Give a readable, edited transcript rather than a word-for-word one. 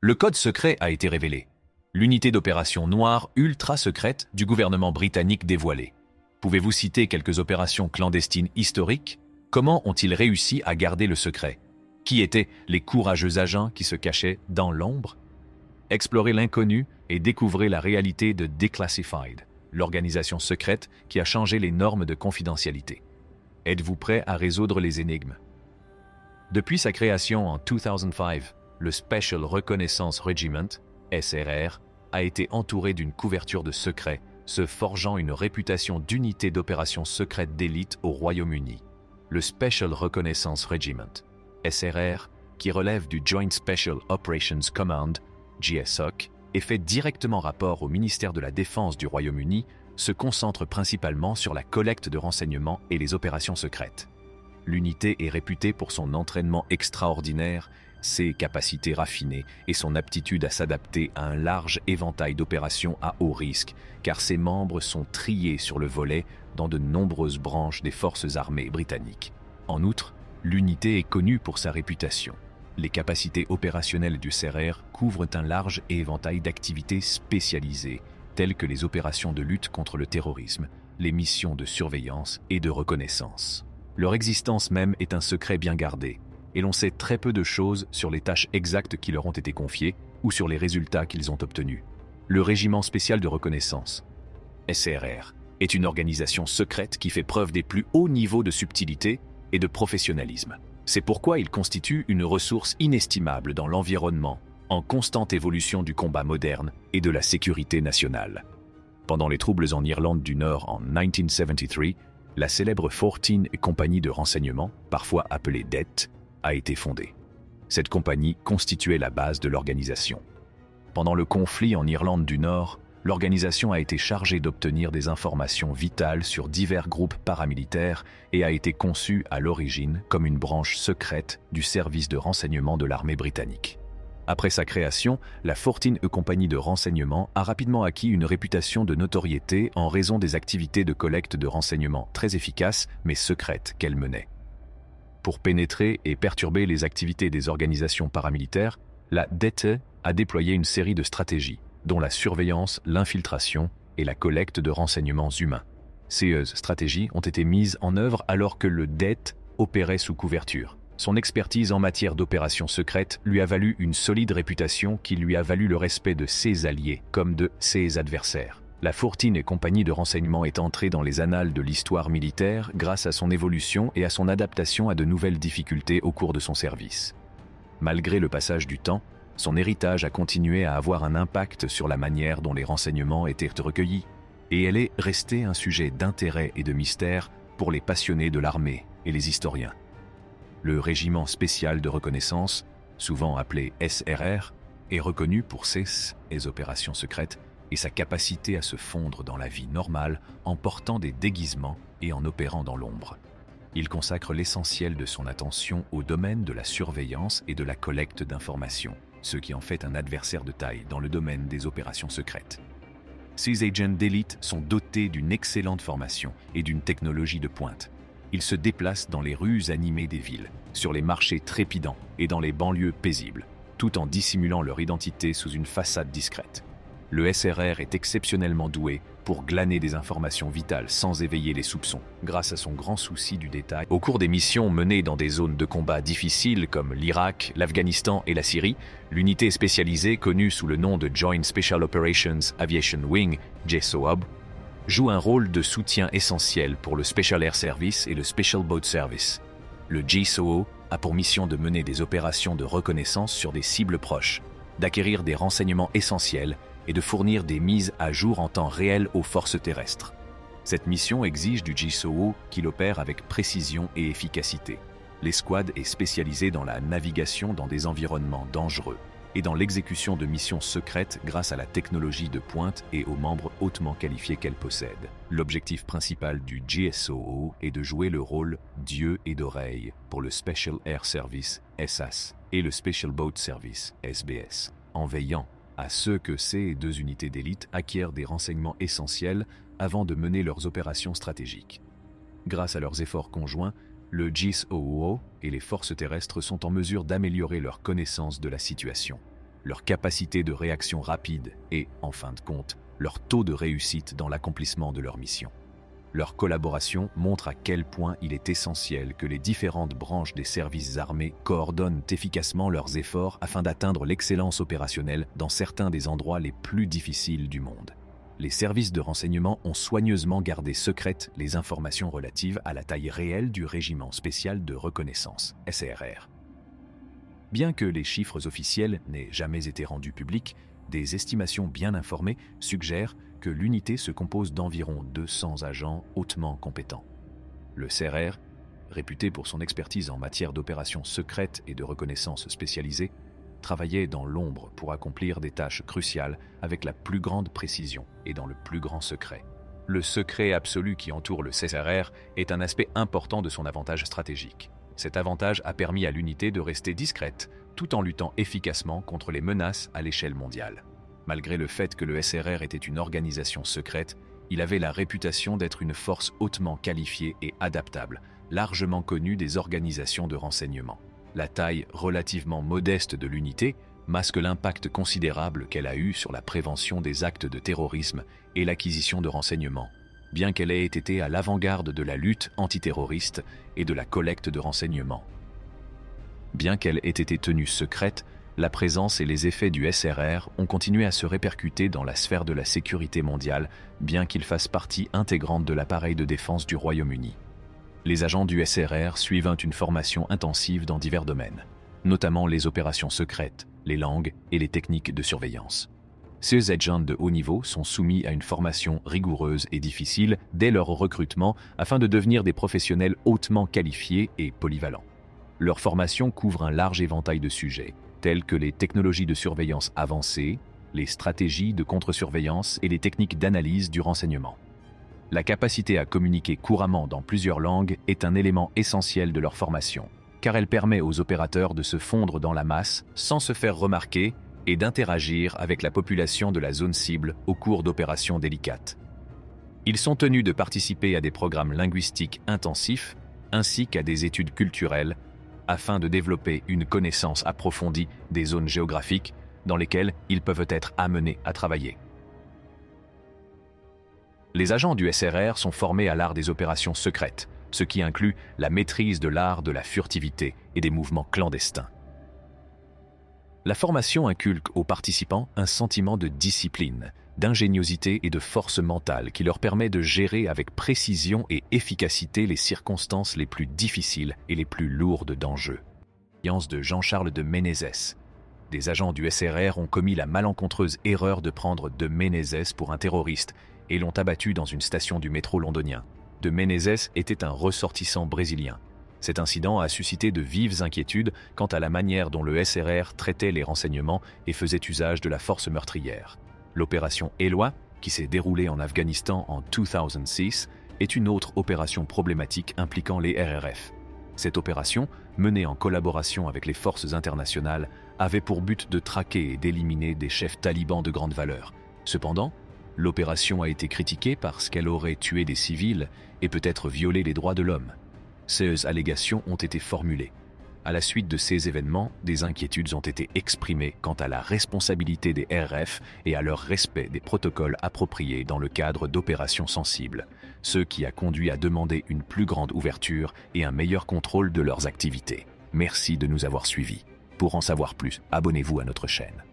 Le code secret a été révélé. L'unité d'opération noire ultra secrète du gouvernement britannique dévoilée. Pouvez-vous citer quelques opérations clandestines historiques? Comment ont-ils réussi à garder le secret? Qui étaient les courageux agents qui se cachaient dans l'ombre? Explorez l'inconnu et découvrez la réalité de Declassified, l'organisation secrète qui a changé les normes de confidentialité. Êtes-vous prêt à résoudre les énigmes? Depuis sa création en 2005, le Special Reconnaissance Regiment, SRR, a été entouré d'une couverture de secret, se forgeant une réputation d'unité d'opération secrète d'élite au Royaume-Uni. Le Special Reconnaissance Regiment, SRR, qui relève du Joint Special Operations Command, JSOC, et fait directement rapport au ministère de la Défense du Royaume-Uni, se concentre principalement sur la collecte de renseignements et les opérations secrètes. L'unité est réputée pour son entraînement extraordinaire, ses capacités raffinées et son aptitude à s'adapter à un large éventail d'opérations à haut risque, car ses membres sont triés sur le volet dans de nombreuses branches des forces armées britanniques. En outre, l'unité est connue pour sa réputation. Les capacités opérationnelles du SRR couvrent un large éventail d'activités spécialisées, telles que les opérations de lutte contre le terrorisme, les missions de surveillance et de reconnaissance. Leur existence même est un secret bien gardé, et l'on sait très peu de choses sur les tâches exactes qui leur ont été confiées ou sur les résultats qu'ils ont obtenus. Le Régiment spécial de reconnaissance, SRR, est une organisation secrète qui fait preuve des plus hauts niveaux de subtilité et de professionnalisme. C'est pourquoi il constitue une ressource inestimable dans l'environnement, en constante évolution du combat moderne et de la sécurité nationale. Pendant les troubles en Irlande du Nord en 1973, la célèbre 14 Compagnie de renseignement, parfois appelée DET, a été fondée. Cette compagnie constituait la base de l'organisation. Pendant le conflit en Irlande du Nord, l'organisation a été chargée d'obtenir des informations vitales sur divers groupes paramilitaires et a été conçue à l'origine comme une branche secrète du service de renseignement de l'armée britannique. Après sa création, la 14 Compagnie de renseignement a rapidement acquis une réputation de notoriété en raison des activités de collecte de renseignements très efficaces mais secrètes qu'elle menait. Pour pénétrer et perturber les activités des organisations paramilitaires, la DET a déployé une série de stratégies, dont la surveillance, l'infiltration et la collecte de renseignements humains. Ces stratégies ont été mises en œuvre alors que le DET opérait sous couverture. Son expertise en matière d'opérations secrètes lui a valu une solide réputation qui lui a valu le respect de ses alliés comme de ses adversaires. La 14 Compagnie de renseignement est entrée dans les annales de l'histoire militaire grâce à son évolution et à son adaptation à de nouvelles difficultés au cours de son service. Malgré le passage du temps, son héritage a continué à avoir un impact sur la manière dont les renseignements étaient recueillis, et elle est restée un sujet d'intérêt et de mystère pour les passionnés de l'armée et les historiens. Le Régiment spécial de reconnaissance, souvent appelé SRR, est reconnu pour ses opérations secrètes et sa capacité à se fondre dans la vie normale en portant des déguisements et en opérant dans l'ombre. Il consacre l'essentiel de son attention au domaine de la surveillance et de la collecte d'informations, ce qui en fait un adversaire de taille dans le domaine des opérations secrètes. Ces agents d'élite sont dotés d'une excellente formation et d'une technologie de pointe. Ils se déplacent dans les rues animées des villes, sur les marchés trépidants et dans les banlieues paisibles, tout en dissimulant leur identité sous une façade discrète. Le SRR est exceptionnellement doué pour glaner des informations vitales sans éveiller les soupçons, grâce à son grand souci du détail. Au cours des missions menées dans des zones de combat difficiles comme l'Irak, l'Afghanistan et la Syrie, l'unité spécialisée connue sous le nom de Joint Special Operations Aviation Wing, JSOAB, joue un rôle de soutien essentiel pour le Special Air Service et le Special Boat Service. Le JSOO a pour mission de mener des opérations de reconnaissance sur des cibles proches, d'acquérir des renseignements essentiels et de fournir des mises à jour en temps réel aux forces terrestres. Cette mission exige du JSOO qu'il opère avec précision et efficacité. L'escouade est spécialisée dans la navigation dans des environnements dangereux et dans l'exécution de missions secrètes grâce à la technologie de pointe et aux membres hautement qualifiés qu'elle possède. L'objectif principal du JSOO est de jouer le rôle d'yeux et d'oreilles pour le Special Air Service SAS et le Special Boat Service SBS, en veillant à ce que ces deux unités d'élite acquièrent des renseignements essentiels avant de mener leurs opérations stratégiques. Grâce à leurs efforts conjoints, le JSOO et les forces terrestres sont en mesure d'améliorer leur connaissance de la situation. leur capacité de réaction rapide et, en fin de compte, leur taux de réussite dans l'accomplissement de leur mission. Leur collaboration montre à quel point il est essentiel que les différentes branches des services armés coordonnent efficacement leurs efforts afin d'atteindre l'excellence opérationnelle dans certains des endroits les plus difficiles du monde. Les services de renseignement ont soigneusement gardé secrètes les informations relatives à la taille réelle du régiment spécial de reconnaissance, SRR. Bien que les chiffres officiels n'aient jamais été rendus publics, des estimations bien informées suggèrent que l'unité se compose d'environ 200 agents hautement compétents. Le SRR, réputé pour son expertise en matière d'opérations secrètes et de reconnaissance spécialisée, travaillait dans l'ombre pour accomplir des tâches cruciales avec la plus grande précision et dans le plus grand secret. Le secret absolu qui entoure le SRR est un aspect important de son avantage stratégique. Cet avantage a permis à l'unité de rester discrète, tout en luttant efficacement contre les menaces à l'échelle mondiale. Malgré le fait que le SRR était une organisation secrète, il avait la réputation d'être une force hautement qualifiée et adaptable, largement connue des organisations de renseignement. La taille relativement modeste de l'unité masque l'impact considérable qu'elle a eu sur la prévention des actes de terrorisme et l'acquisition de renseignements, bien qu'elle ait été à l'avant-garde de la lutte antiterroriste et de la collecte de renseignements. Bien qu'elle ait été tenue secrète, la présence et les effets du SRR ont continué à se répercuter dans la sphère de la sécurité mondiale, bien qu'ils fassent partie intégrante de l'appareil de défense du Royaume-Uni. Les agents du SRR suivent une formation intensive dans divers domaines, notamment les opérations secrètes, les langues et les techniques de surveillance. Ces agents de haut niveau sont soumis à une formation rigoureuse et difficile dès leur recrutement afin de devenir des professionnels hautement qualifiés et polyvalents. Leur formation couvre un large éventail de sujets, tels que les technologies de surveillance avancées, les stratégies de contre-surveillance et les techniques d'analyse du renseignement. La capacité à communiquer couramment dans plusieurs langues est un élément essentiel de leur formation, car elle permet aux opérateurs de se fondre dans la masse sans se faire remarquer et d'interagir avec la population de la zone cible au cours d'opérations délicates. Ils sont tenus de participer à des programmes linguistiques intensifs ainsi qu'à des études culturelles afin de développer une connaissance approfondie des zones géographiques dans lesquelles ils peuvent être amenés à travailler. Les agents du SRR sont formés à l'art des opérations secrètes, ce qui inclut la maîtrise de l'art de la furtivité et des mouvements clandestins. La formation inculque aux participants un sentiment de discipline, d'ingéniosité et de force mentale qui leur permet de gérer avec précision et efficacité les circonstances les plus difficiles et les plus lourdes d'enjeux. De Jean-Charles de Menezes. Des agents du SRR ont commis la malencontreuse erreur de prendre de Menezes pour un terroriste et l'ont abattu dans une station du métro londonien. De Menezes était un ressortissant brésilien. Cet incident a suscité de vives inquiétudes quant à la manière dont le SRR traitait les renseignements et faisait usage de la force meurtrière. L'opération Eloi, qui s'est déroulée en Afghanistan en 2006, est une autre opération problématique impliquant les RRF. Cette opération, menée en collaboration avec les forces internationales, avait pour but de traquer et d'éliminer des chefs talibans de grande valeur. Cependant, l'opération a été critiquée parce qu'elle aurait tué des civils et peut-être violé les droits de l'homme. Ces allégations ont été formulées. À la suite de ces événements, des inquiétudes ont été exprimées quant à la responsabilité des RF et à leur respect des protocoles appropriés dans le cadre d'opérations sensibles, ce qui a conduit à demander une plus grande ouverture et un meilleur contrôle de leurs activités. Merci de nous avoir suivis. Pour en savoir plus, abonnez-vous à notre chaîne.